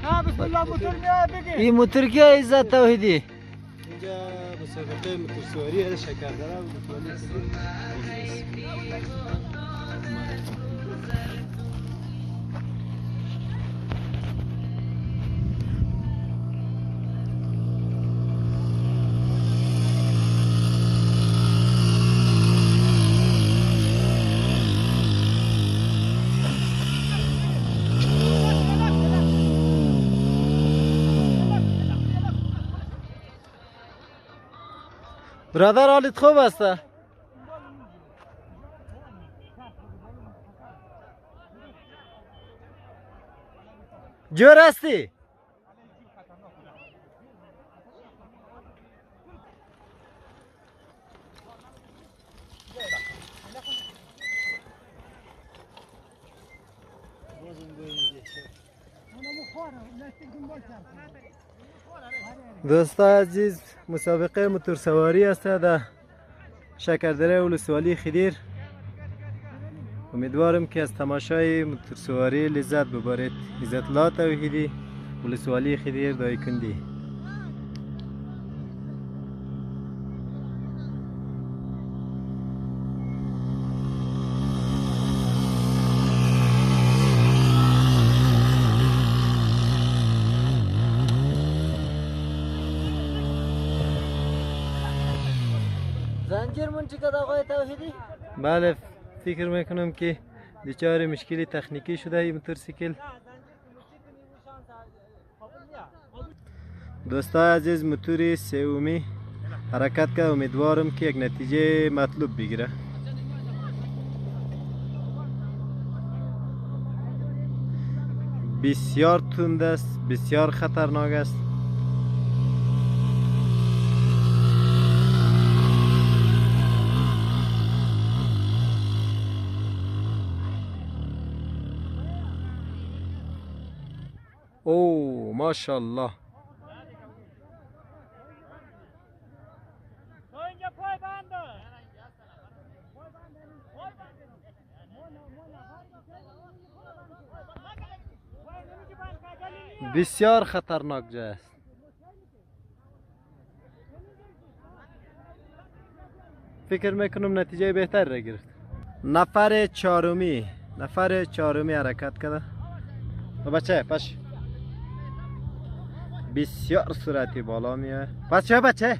بسم الله موتور میاد بگی. این موتور که عزت توحیدی اینجا مسابقه موتورسواری از شکردره و برادر حالت خوب است؟ جور هستی؟ دوستان عزیز مسابقه موتورسواری است در شکردره ولسوالی خدیر. امیدوارم که از تماشای موتورسواری لذت ببرید. عزت الله توحیدی، ولسوالی خدیر، دایکندی. زنجیر منچی کد آقای توحیدی؟ بله فکر میکنم که دچار مشکلی تکنیکی شده این موتورسیکل. دوستان عزیز موتور سومی حرکت کرد. امیدوارم که یک نتیجه مطلوب بگیره. بسیار تند است، بسیار خطرناک است. اوه ماشاءالله. بسیار خطرناک جای است. فکر میکنم نتیجه بهتر را گرفت. نفر چهارمی حرکت کرده. بچه پش بسیار سرعتی بالا میه. بچه